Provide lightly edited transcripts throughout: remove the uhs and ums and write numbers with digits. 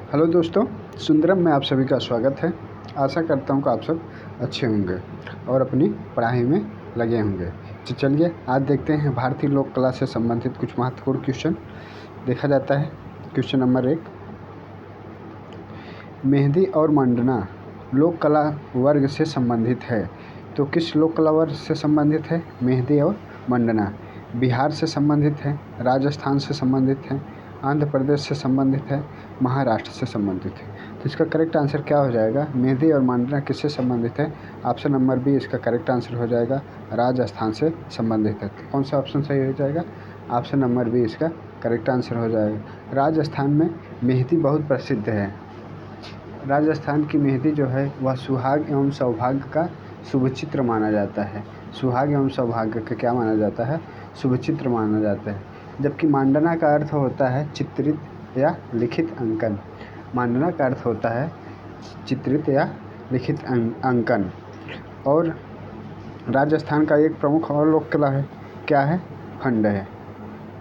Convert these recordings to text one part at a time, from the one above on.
Hello दोस्तों, सुंदरम में आप सभी का स्वागत है। आशा करता हूँ कि आप सब अच्छे होंगे और अपनी पढ़ाई में लगे होंगे। तो चलिए आज देखते हैं भारतीय लोक कला से संबंधित कुछ महत्वपूर्ण क्वेश्चन। देखा जाता है क्वेश्चन नंबर 1, मेहंदी और मंडना लोक कला वर्ग से संबंधित है। तो किस लोक कला वर्ग से संबंधित है? मेहंदी और मंडना। बिहार से संबंधित है, राजस्थान से संबंधित है, आंध्र प्रदेश से संबंधित है, महाराष्ट्र से संबंधित है। तो इसका करेक्ट आंसर क्या हो जाएगा? मेहंदी और मंडना किससे संबंधित है? ऑप्शन नंबर बी इसका करेक्ट आंसर हो जाएगा, राजस्थान से संबंधित है। तो कौन सा ऑप्शन सही हो जाएगा? ऑप्शन नंबर बी इसका करेक्ट आंसर हो जाएगा। राजस्थान में मेहंदी बहुत प्रसिद्ध है। राजस्थान की मेहंदी जो है वह सुहाग एवं सौभाग्य का शुभ चित्र माना जाता है। सुहाग एवं सौभाग्य का क्या माना जाता है? शुभ चित्र माना जाता है। जबकि मांडना का अर्थ होता है चित्रित या लिखित अंकन। मांडना का अर्थ होता है चित्रित या लिखित अंकन। और राजस्थान का एक प्रमुख और लोक कला है, क्या है? फंड है।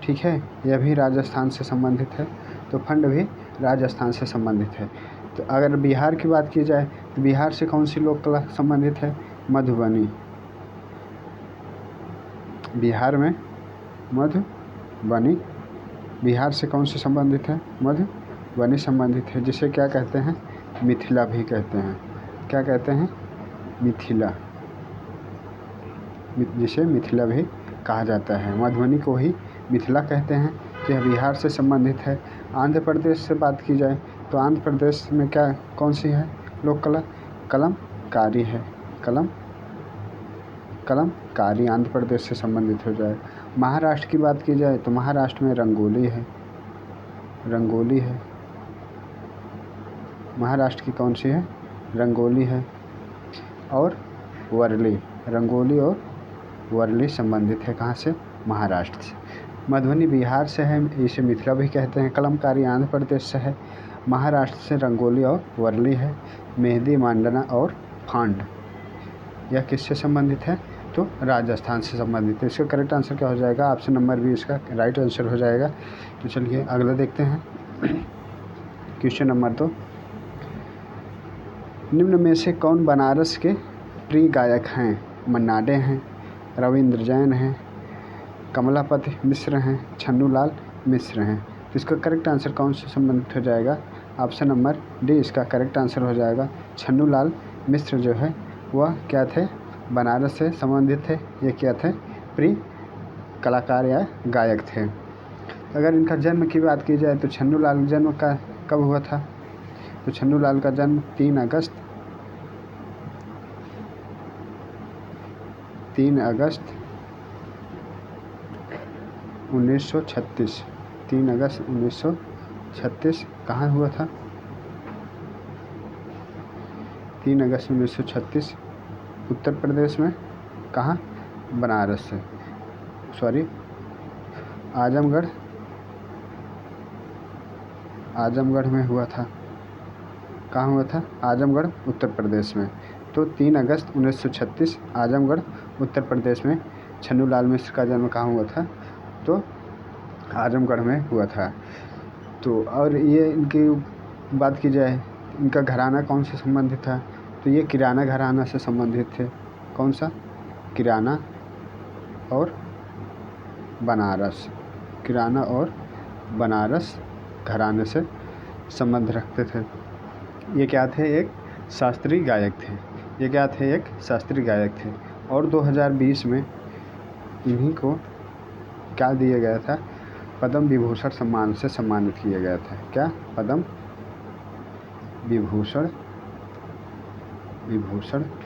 ठीक है, यह भी राजस्थान से संबंधित है। तो फंड भी राजस्थान से संबंधित है। तो अगर बिहार की बात की जाए तो बिहार से कौन सी लोक कला संबंधित है? मधुबनी। बिहार में मधुबनी बिहार से कौन से संबंधित है? मधुबनी संबंधित है, जिसे क्या कहते हैं? मिथिला भी कहते हैं। क्या कहते हैं? मिथिला, जिसे मिथिला भी कहा जाता है। मधुबनी को ही मिथिला कहते हैं। यह बिहार से संबंधित है। आंध्र प्रदेश से बात की जाए तो आंध्र प्रदेश में क्या कौन सी है लोक कला? कलमकारी है। कलमकारी आंध्र प्रदेश से संबंधित हो जाए। महाराष्ट्र की बात की जाए तो महाराष्ट्र में रंगोली है। महाराष्ट्र की कौन सी है? रंगोली है। और वर्ली, रंगोली और वर्ली संबंधित है। कहाँ से? महाराष्ट्र से। मधुबनी बिहार से है, इसे मिथिला भी कहते हैं। कलमकारी आंध्र प्रदेश से है। महाराष्ट्र से रंगोली और वर्ली है। मेहंदी, मांडना और फांड यह किससे संबंधित है? तो राजस्थान से संबंधित है। इसका करेक्ट आंसर क्या हो जाएगा? ऑप्शन नंबर बी इसका राइट आंसर हो जाएगा। तो चलिए अगला देखते हैं क्वेश्चन नंबर 2, निम्न में से कौन बनारस के प्रिय गायक हैं? मन्ना डे हैं, रविंद्र जैन हैं, कमलापति मिश्र हैं, छन्नूलाल मिश्र हैं। तो इसका करेक्ट आंसर कौन से संबंधित हो जाएगा? ऑप्शन नंबर डी इसका करेक्ट आंसर हो जाएगा। छन्नूलाल मिश्र जो है वह क्या थे? बनारस से संबंधित थे। ये क्या थे? प्रिय कलाकार या गायक थे। अगर इनका जन्म की बात की जाए तो छन्नूलाल जन्म का कब हुआ था? तो छन्नूलाल का जन्म 3 अगस्त 1936 3 अगस्त 1936 कहाँ हुआ था? 3 अगस्त 1936 उत्तर प्रदेश में। कहाँ? बनारस से, सॉरी आजमगढ़ में हुआ था। कहाँ हुआ था? आजमगढ़ उत्तर प्रदेश में। तो 3 अगस्त 1936 आजमगढ़ उत्तर प्रदेश में छन्नूलाल मिश्र का जन्म कहाँ हुआ था? तो आजमगढ़ में हुआ था। तो और ये इनकी बात की जाए, इनका घराना कौन से संबंधित था? तो ये किराना घराना से संबंधित थे। कौन सा? किराना और बनारस घराने से संबंध रखते थे। ये क्या थे? एक शास्त्रीय गायक थे। और 2020 में इन्हीं को क्या दिया गया था? पद्म विभूषण सम्मान से सम्मानित किया गया था। क्या? पद्म विभूषण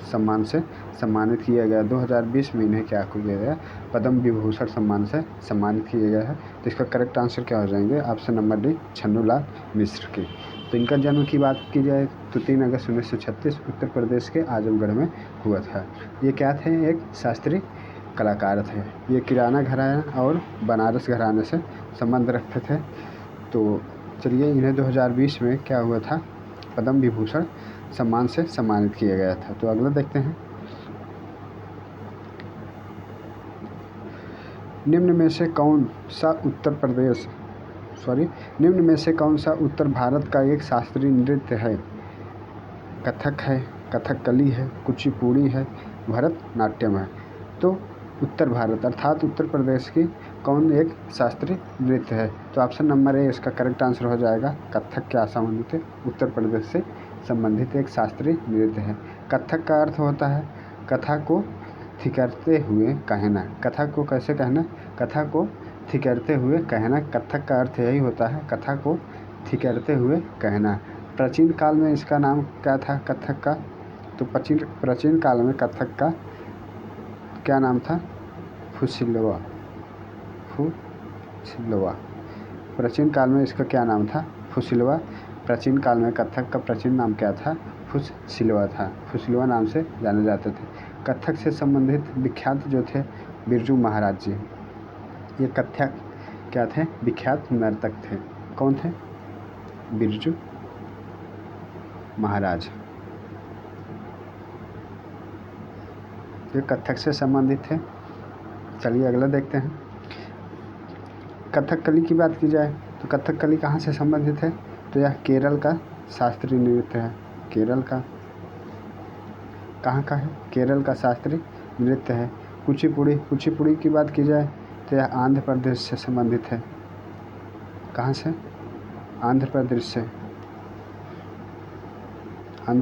सम्मान से सम्मानित किया गया। 2020 में इन्हें क्या किया गया? पद्म विभूषण सम्मान से सम्मानित किया गया है। तो इसका करेक्ट आंसर क्या हो जाएंगे? ऑप्शन नंबर डी छन्नूलाल मिश्र के। तो इनका जन्म की बात की जाए तो 3 अगस्त 1936 उत्तर प्रदेश के आजमगढ़ में हुआ था। ये क्या थे? एक शास्त्रीय कलाकार थे। ये किराना घराना और बनारस घराने से संबंध रखते थे। तो चलिए इन्हें 2020 में क्या हुआ था? पद्म विभूषण सम्मान से सम्मानित किया गया था। तो अगला देखते हैं, निम्न में से कौन सा उत्तर प्रदेश निम्न में से कौन सा उत्तर भारत का एक शास्त्रीय नृत्य है? कथक है, कथकली है, कुचिपुड़ी है, भरतनाट्यम है। तो उत्तर भारत अर्थात उत्तर प्रदेश की कौन एक शास्त्रीय नृत्य है? तो ऑप्शन नंबर ए इसका करेक्ट आंसर हो जाएगा। कथक क्या संबंधित है? उत्तर प्रदेश से संबंधित एक शास्त्रीय नृत्य है। कथक का अर्थ होता है कथा को थिकरते हुए कहना। कथा को कैसे कहना? कथा को थिकरते हुए कहना। कथक का अर्थ यही होता है, कथा को थिकरते हुए कहना। प्राचीन काल में इसका नाम क्या था कथक का? तो प्राचीन काल में कथक का क्या नाम था? फुसिलवा। प्राचीन काल में इसका क्या नाम था? फुसिलवा। प्राचीन काल में कथक का प्राचीन नाम क्या था? फुसिलवा था। फुसिलवा नाम से जाने जाते थे। कथक से संबंधित विख्यात जो थे बिरजू महाराज जी। ये कथक क्या थे? विख्यात नर्तक थे। कौन थे? बिरजू महाराज। ये कथक से संबंधित थे। चलिए अगला देखते हैं। कथकली की बात की जाए तो कथकली कहाँ से संबंधित है? तो यह केरल का शास्त्रीय नृत्य है। केरल का कहाँ का है? केरल का शास्त्रीय नृत्य है। कुचिपुड़ी की बात की जाए तो यह आंध्र प्रदेश से संबंधित है। कहाँ से? आंध्र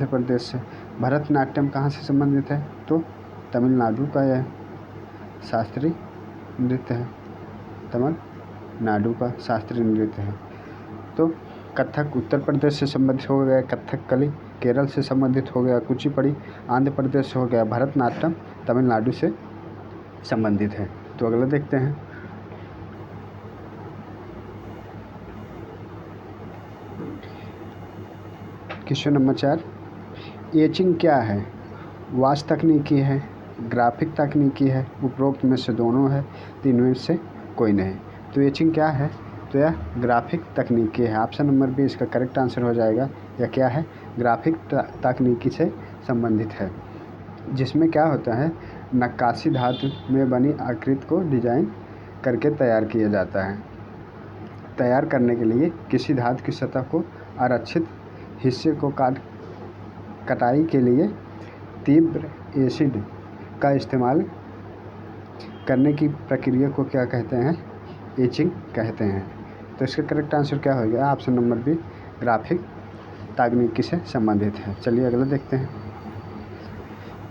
प्रदेश से। भरतनाट्यम कहाँ से संबंधित है? तो तमिलनाडु का यह शास्त्रीय नृत्य है। तमिलनाडु का शास्त्रीय नृत्य है। तो कथक उत्तर प्रदेश से संबंधित हो गया, कथकली केरल से संबंधित हो गया, कुचिपुड़ी आंध्र प्रदेश से हो गया, भरतनाट्यम तमिलनाडु से संबंधित है। तो अगला देखते हैं। क्वेश्चन नंबर 4, एचिंग क्या है? वाश तकनीकी है, ग्राफिक तकनीकी है, उपरोक्त में से दोनों है, तीन में से कोई नहीं। तो एचिंग क्या है? तो यह ग्राफिक तकनीकी है। ऑप्शन नंबर बी इसका करेक्ट आंसर हो जाएगा। यह क्या है? ग्राफिक तकनीकी से संबंधित है, जिसमें क्या होता है, नक्काशी धातु में बनी आकृति को डिजाइन करके तैयार किया जाता है। तैयार करने के लिए किसी धातु की सतह को आरक्षित हिस्से को कटाई के लिए तीव्र एसिड का इस्तेमाल करने की प्रक्रिया को क्या कहते हैं? एचिंग कहते हैं। तो इसका करेक्ट आंसर क्या हो गया? ऑप्शन नंबर बी ग्राफिक तकनीकी से संबंधित है। चलिए अगला देखते हैं।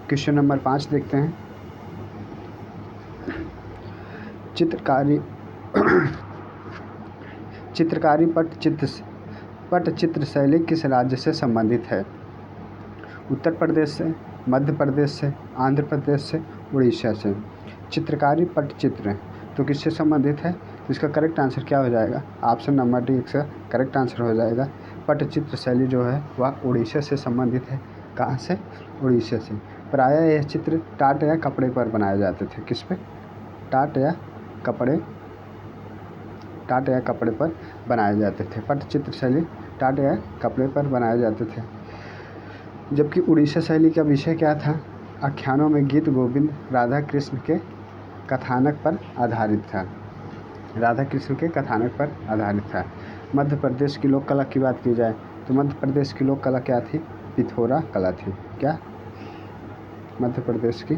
क्वेश्चन नंबर 5 देखते हैं। चित्रकारी पटचित्र शैली किस राज्य से संबंधित है? उत्तर प्रदेश से, मध्य प्रदेश से, आंध्र प्रदेश से, उड़ीसा से। चित्रकारी पटचित्र तो किससे संबंधित है? तो इसका करेक्ट आंसर क्या हो जाएगा? ऑप्शन नंबर डी इसका करेक्ट आंसर हो जाएगा। पटचित्र शैली जो है वह उड़ीसा से संबंधित है। कहाँ से? उड़ीसा से। प्रायः यह चित्र टाट या कपड़े पर बनाए जाते थे। किस पे? टाट या कपड़े पर बनाए जाते थे। पटचित्र शैली टाट या कपड़े पर बनाए जाते थे। जबकि उड़ीसा शैली का विषय क्या था? आख्यानों में गीत गोविंद राधा कृष्ण के कथानक पर आधारित था। मध्य प्रदेश की लोक कला की बात की जाए तो मध्य प्रदेश की लोक कला क्या थी? पिथौरा कला थी। क्या? मध्य प्रदेश की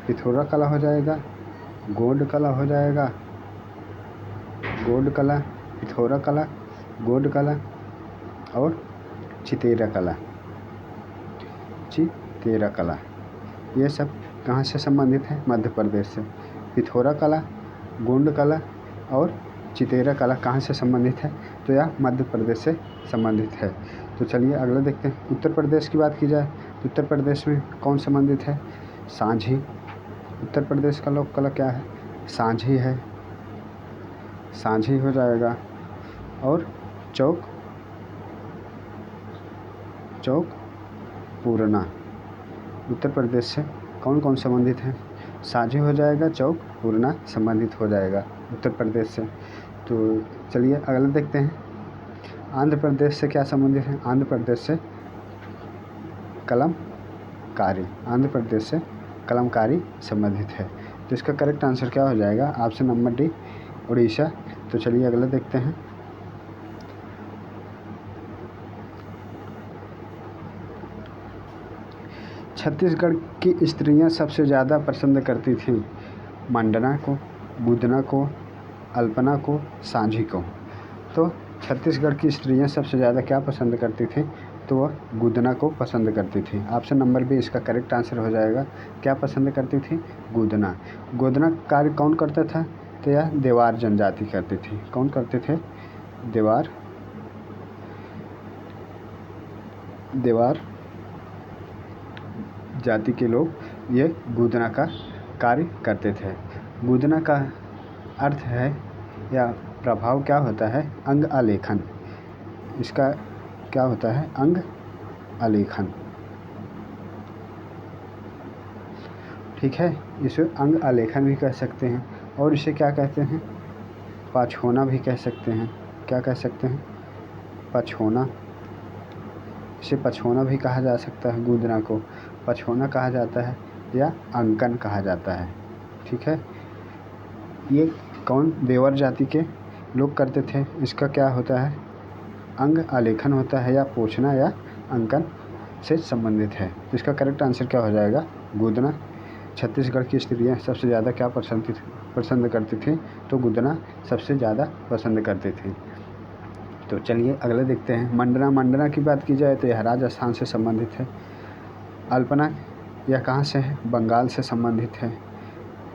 पिथौरा कला हो जाएगा, गोंड कला हो जाएगा, पिथौरा कला, गोंड कला और चितेरा कला। ये सब कहाँ से संबंधित है? मध्य प्रदेश से। पिथौरा कला, गोंड कला और चितेरा कला कहाँ से संबंधित है? तो यह मध्य प्रदेश से संबंधित है। तो चलिए अगला देखते हैं। उत्तर प्रदेश की बात की जाए तो उत्तर प्रदेश में कौन संबंधित है? सांझी। उत्तर प्रदेश का लोक कला क्या है? सांझी है। सांझी हो जाएगा। और चौक पूरना। उत्तर प्रदेश से कौन कौन संबंधित है? सांझी हो जाएगा, चौक पूरना संबंधित हो जाएगा उत्तर प्रदेश से। तो चलिए अगला देखते हैं। आंध्र प्रदेश से क्या संबंधित है? आंध्र प्रदेश से कलमकारी संबंधित है। तो इसका करेक्ट आंसर क्या हो जाएगा? Option number D Orissa. तो चलिए अगला देखते हैं। छत्तीसगढ़ की स्त्रियां सबसे ज़्यादा पसंद करती थीं मंडना को, गुदना को, अल्पना को, सांझी को। तो छत्तीसगढ़ की स्त्रियां सबसे ज़्यादा क्या पसंद करती थी? तो वह गुदना को पसंद करती थी। ऑप्शन नंबर बी इसका करेक्ट आंसर हो जाएगा। क्या पसंद करती थी? गुदना। गुदना कार्य कौन करता था? तो यह देवार जनजाति करती थी। कौन करते थे? देवार जाति के लोग ये गुदना का कार्य करते थे। गुदना का अर्थ है या प्रभाव क्या होता है? अंग आलेखन। इसका क्या होता है? अंग आलेखन। ठीक है, इसे अंग आलेखन भी कह सकते हैं और इसे क्या कहते हैं? पछोना भी कह सकते हैं। क्या कह सकते हैं? पछोना। इसे पछोना भी कहा जा सकता है। गुदना को पछोना कहा जाता है या अंकन कहा जाता है। ठीक है, ये कौन? देवर जाति के लोग करते थे। इसका क्या होता है? अंग आलेखन होता है या पोछना या अंकन से संबंधित है। इसका करेक्ट आंसर क्या हो जाएगा? गुदना। छत्तीसगढ़ की स्त्रियां सबसे ज़्यादा क्या पसंद करती थी? तो गुदना सबसे ज़्यादा पसंद करती थी। तो चलिए अगले देखते हैं। मंडना की बात की जाए तो यह राजस्थान से संबंधित है। अल्पना यह कहाँ से है? बंगाल से संबंधित है।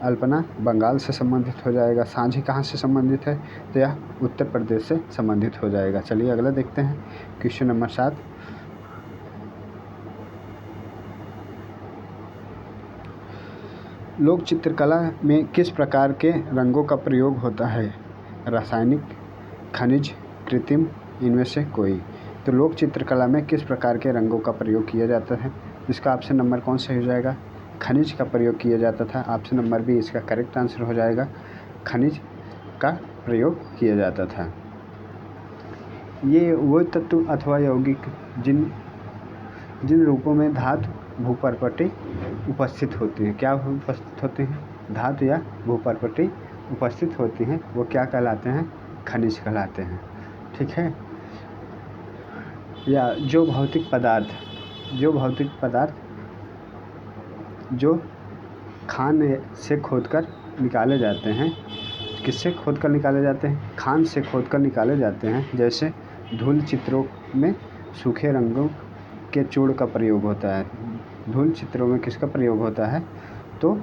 अल्पना बंगाल से संबंधित हो जाएगा। सांझी कहाँ से संबंधित है? तो यह उत्तर प्रदेश से संबंधित हो जाएगा। चलिए अगला देखते हैं। Question number 7। लोक चित्रकला में किस प्रकार के रंगों का प्रयोग होता है? रासायनिक, खनिज, कृत्रिम, इनमें से कोई। तो लोक चित्रकला में किस प्रकार के रंगों का प्रयोग किया जाता है? इसका ऑप्शन नंबर कौन सा हो जाएगा? खनिज का प्रयोग किया जाता था। ऑप्शन नंबर बी इसका करेक्ट आंसर हो जाएगा। खनिज का प्रयोग किया जाता था। ये वो तत्व अथवा यौगिक जिन रूपों में धातु, भूपर्पटी उपस्थित होती हैं। क्या उपस्थित होती हैं? धातु या भूपर्पटी उपस्थित होती हैं, वो क्या कहलाते हैं? खनिज कहलाते हैं। ठीक है, या जो भौतिक पदार्थ जो खान से खोदकर निकाले जाते हैं। किससे खोदकर निकाले जाते हैं? खान से खोदकर निकाले जाते हैं। जैसे धूल चित्रों में सूखे रंगों के चूर्ण का प्रयोग होता है। धूल चित्रों में किसका प्रयोग होता है? तो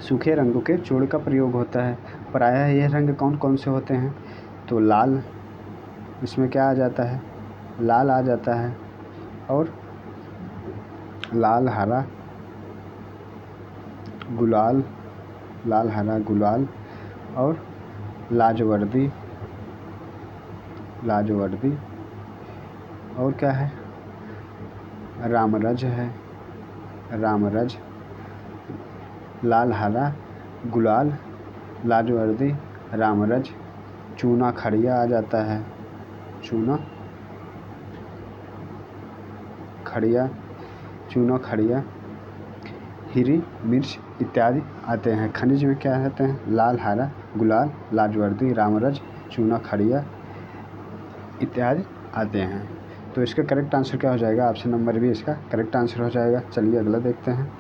सूखे रंगों के चूर्ण का प्रयोग होता है। प्रायः यह रंग कौन कौन से होते हैं? तो लाल, इसमें क्या आ जाता है? लाल आ जाता है, और लाल हरा गुलाल, और लाजवर्दी, और क्या है? रामरज है। लाल हरा गुलाल, लाजवर्दी, रामरज, चूना खड़िया आ जाता है। चूना खड़िया, हिरी मिर्च इत्यादि आते हैं। खनिज में क्या रहते हैं? लाल हरा गुलाल, लाजवर्दी, रामरज, चूना खड़िया इत्यादि आते हैं। तो इसका करेक्ट आंसर क्या हो जाएगा? ऑप्शन नंबर बी इसका करेक्ट आंसर हो जाएगा। चलिए अगला देखते हैं।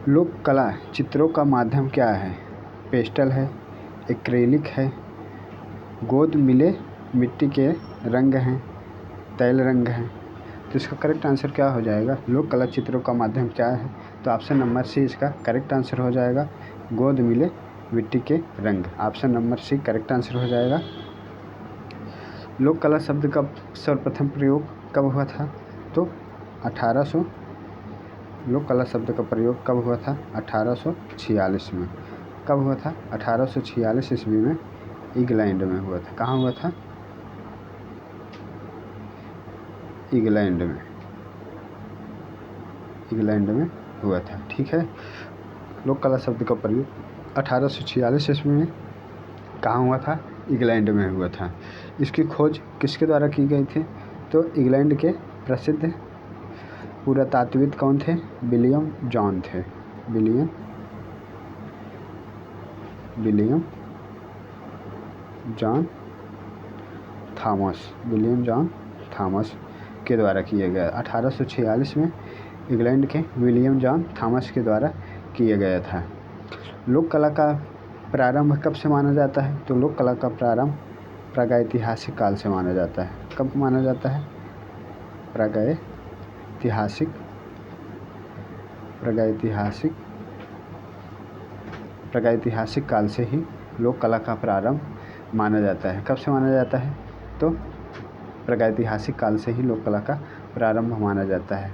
लोक कला चित्रों का माध्यम क्या है? पेस्टल है, एक्रेलिक है, गोद मिले मिट्टी के रंग हैं, तैल रंग हैं। तो इसका करेक्ट आंसर क्या हो जाएगा? लोक कला चित्रों का माध्यम क्या है? तो ऑप्शन नंबर सी इसका करेक्ट आंसर हो जाएगा। गोद मिले मिट्टी के रंग। Option number C correct answer हो जाएगा। लोक कला शब्द का सर्वप्रथम प्रयोग कब हुआ था? तो 1800। लोक कला शब्द का प्रयोग कब हुआ था? 1846 में। कब हुआ था? 1846 ईस्वी में इंग्लैंड में हुआ था। कहाँ हुआ था? इंग्लैंड में हुआ था। ठीक है, लोक कला शब्द का प्रयोग 1846 ईस्वी में कहाँ हुआ था? इंग्लैंड में हुआ था। इसकी खोज किसके द्वारा की गई थी? तो इंग्लैंड के प्रसिद्ध पुरातात्विद कौन थे? विलियम जॉन थे। William John Thomas, William John Thomas के द्वारा किया गया। 1846 में इंग्लैंड के विलियम जॉन थॉमस के द्वारा किया गया था। लोक कला का प्रारंभ कब से माना जाता है? तो लोक कला का प्रारंभ प्रागैतिहासिक काल से माना जाता है। कब माना जाता है? प्रागैतिहासिक काल से ही लोक कला का प्रारंभ माना जाता है। कब से माना जाता है? तो प्रागैतिहासिक काल से ही लोक कला का प्रारंभ माना जाता है।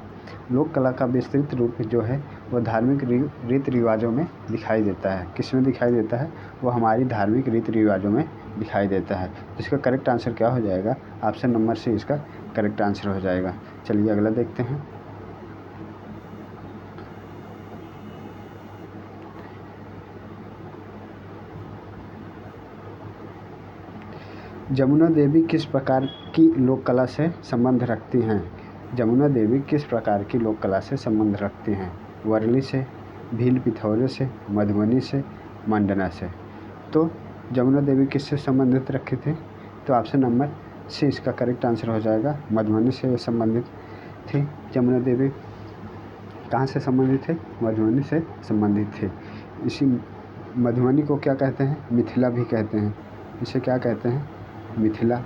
लोक कला का विस्तृत रूप जो है वो धार्मिक रीति रिवाजों में दिखाई देता है। किस में दिखाई देता है? वो हमारी धार्मिक रीति रिवाजों में दिखाई देता है। जिसका करेक्ट आंसर क्या हो जाएगा? ऑप्शन नंबर सी इसका करेक्ट आंसर हो जाएगा। चलिए अगला देखते हैं। जमुना देवी किस प्रकार की लोक कला से संबंध रखती हैं? जमुना देवी किस प्रकार की लोक कला से संबंध रखती हैं? वर्ली से, भील पिथौरे से, मधुबनी से, मंडना से। तो जमुना देवी किससे संबंधित रखी थी? तो ऑप्शन नंबर सी इसका करेक्ट आंसर हो जाएगा। मधुबनी से संबंधित थी जमुना देवी। कहाँ से संबंधित थे? मधुबनी से संबंधित थे। इसी मधुबनी को क्या कहते हैं? मिथिला भी कहते हैं। इसे क्या कहते हैं? मिथिला।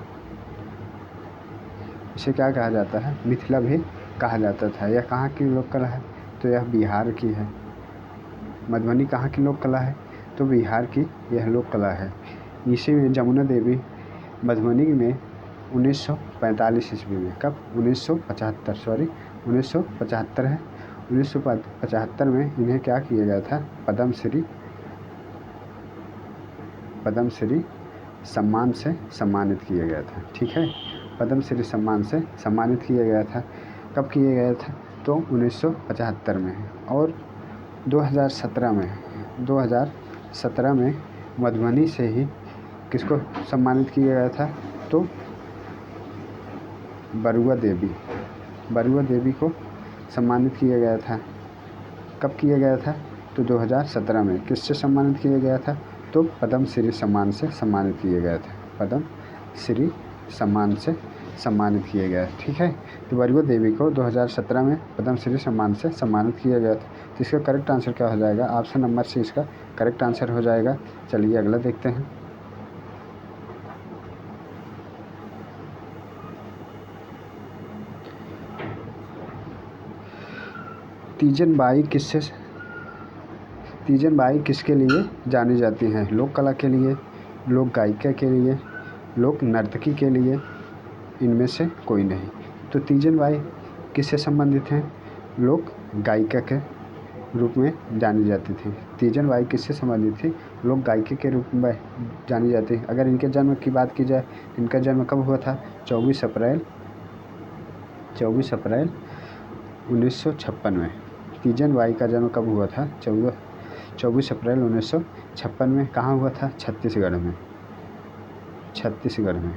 इसे क्या कहा जाता है? मिथिला भी कहा जाता था। यह कहाँ की लोक कला है? तो यह बिहार की है। मधुबनी कहाँ की लोक कला है? तो बिहार की यह लोक कला है। इसी में जमुना देवी मधुबनी में 1945 ईस्वी में, कब? 1975 है। 1975 में इन्हें क्या किया गया था? पद्मश्री सम्मान से सम्मानित किया गया था। ठीक है, पद्मश्री सम्मान से सम्मानित किया गया था। कब किया गया था? तो 1975 में। और 2017 में मधुबनी से ही किसको सम्मानित किया गया था? तो बरुआ देवी को सम्मानित किया गया था। कब किया गया था? तो 2017 में। किससे सम्मानित किया गया था? तो पद्मश्री सम्मान से सम्मानित किया गया था। पद्मश्री सम्मान से सम्मानित किया गया। ठीक है, तो बरुआ देवी को 2017 में पद्मश्री सम्मान से सम्मानित किया गया था। तो इसका करेक्ट आंसर क्या हो जाएगा? ऑप्शन नंबर सी इसका करेक्ट आंसर हो जाएगा। चलिए अगला देखते हैं। तीजन बाई किसके लिए जानी जाती हैं? लोक कला के लिए, लोक गायिका के लिए, लोक नर्तकी के लिए, इनमें से कोई नहीं। तो तीजन बाई किससे संबंधित हैं? लोक गायिका के रूप में जानी जाती थी। तीजन बाई किससे संबंधित थी? लोक गायिका के रूप में जानी जाती है। अगर इनके जन्म की बात की जाए, इनका जन्म कब हुआ था? 24 अप्रैल 1956 में। तीजन बाई का जन्म कब हुआ था? 24 अप्रैल 1956 में। कहाँ हुआ था? छत्तीसगढ़ में।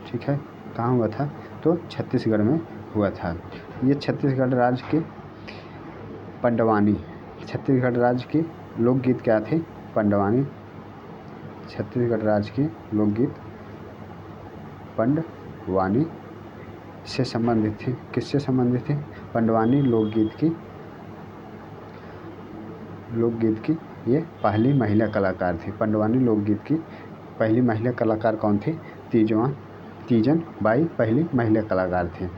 ठीक है, कहाँ हुआ था? तो छत्तीसगढ़ में हुआ था। ये छत्तीसगढ़ राज्य की पंडवानी, छत्तीसगढ़ राज्य की लोकगीत क्या थी? पंडवानी। छत्तीसगढ़ राज्य की लोकगीत पंडवानी से संबंधित थी। किससे संबंधित थी? पंडवानी लोकगीत की ये पहली महिला कलाकार थी। पंडवानी लोकगीत की पहली महिला कलाकार कौन थी? तीजन बाई पहली महिला कलाकार थी।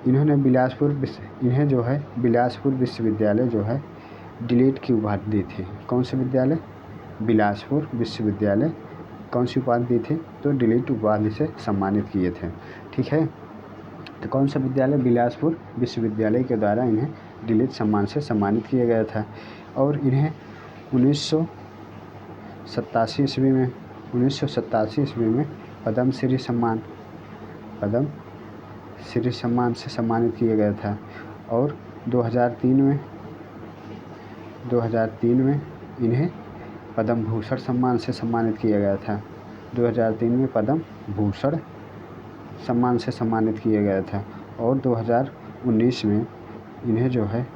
इन्हें बिलासपुर विश्वविद्यालय जो है डिलीट की उपाधि दी थी। कौन से विद्यालय? बिलासपुर विश्वविद्यालय कौन सी उपाधि दी थी? तो डिलीट उपाधि से सम्मानित किए थे। ठीक है, तो कौन सा विद्यालय? बिलासपुर विश्वविद्यालय के द्वारा इन्हें डिलीट सम्मान से सम्मानित किया गया था। और इन्हें 1987 ईस्वी में पद्मश्री सम्मान से सम्मानित किया गया था। और 2003 में इन्हें पद्म भूषण सम्मान से सम्मानित किया गया था। 2003 में पद्म भूषण सम्मान से सम्मानित किया गया था। और 2019 में इन्हें जो है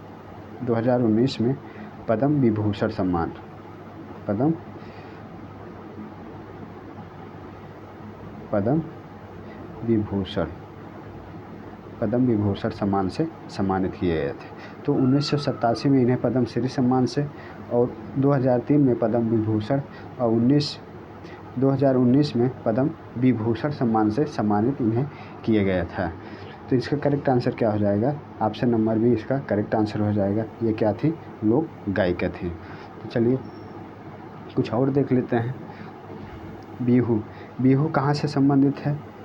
2019 में पद्म विभूषण सम्मान पद्म विभूषण सम्मान से सम्मानित किए गए थे। तो 1987 में इन्हें पद्म श्री सम्मान से और 2003 में पद्म विभूषण और 2019 में पद्म विभूषण सम्मान से सम्मानित इन्हें किया गया था। तो इसका करेक्ट आंसर क्या हो जाएगा? ऑप्शन नंबर बी इसका करेक्ट आंसर हो जाएगा। ये क्या थी? लोक गायिका थी। तो चलिए कुछ और देख लेते हैं। बिहू कहाँ से संबंधित है?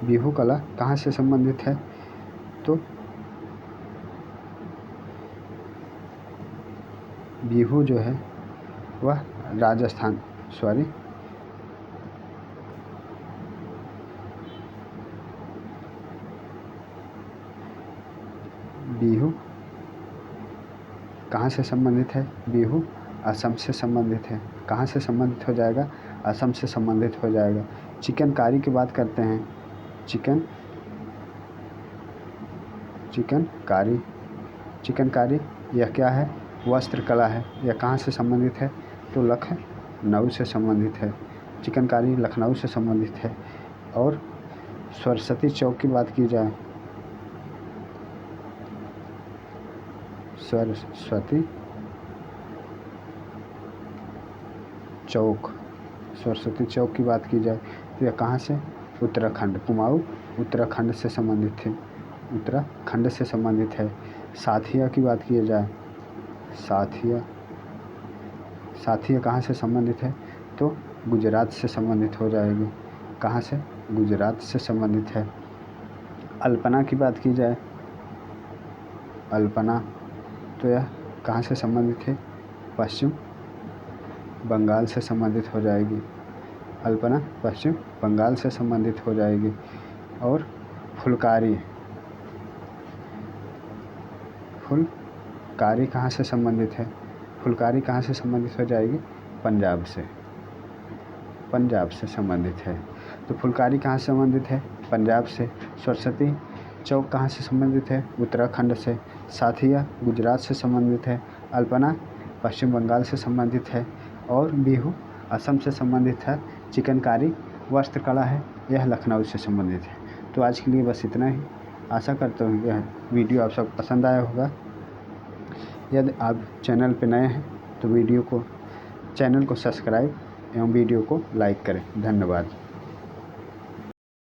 बिहू कला कहाँ से संबंधित है? तो बिहू जो है वह राजस्थान बिहू कहाँ से संबंधित है? बिहू असम से संबंधित है। कहाँ से संबंधित हो जाएगा? असम से संबंधित हो जाएगा। चिकनकारी की बात करते हैं। चिकनकारी यह क्या है? वस्त्र कला है। यह कहाँ से संबंधित है? तो लखनऊ से संबंधित है। चिकनकारी लखनऊ से संबंधित है। और सरस्वती चौक की बात की जाए, सरस्वती चौक की बात की जाए तो यह कहाँ से? उत्तराखंड, कुमाऊं उत्तराखंड से संबंधित है। साथिया की बात की जाए, साथिया कहाँ से संबंधित है? तो गुजरात से संबंधित हो जाएगी। कहाँ से? गुजरात से संबंधित है। अल्पना की बात की जाए, अल्पना तो यह कहाँ से संबंधित है? पश्चिम बंगाल से संबंधित हो जाएगी। अल्पना पश्चिम बंगाल से संबंधित हो जाएगी। और फुलकारी कहाँ से संबंधित है? फुलकारी कहाँ से संबंधित हो जाएगी? पंजाब से संबंधित है। तो फुलकारी कहाँ से संबंधित है? पंजाब से। सरस्वती चौक कहाँ से संबंधित है? उत्तराखंड से। साथिया गुजरात से संबंधित है। अल्पना पश्चिम बंगाल से संबंधित है। और बिहू असम से संबंधित है। चिकनकारी वस्त्रकला है, यह लखनऊ से संबंधित है। तो आज के लिए बस इतना ही। आशा करता हूँ यह वीडियो आप सब पसंद आया होगा। यदि आप चैनल पर नए हैं तो चैनल को सब्सक्राइब एवं वीडियो को लाइक करें। धन्यवाद।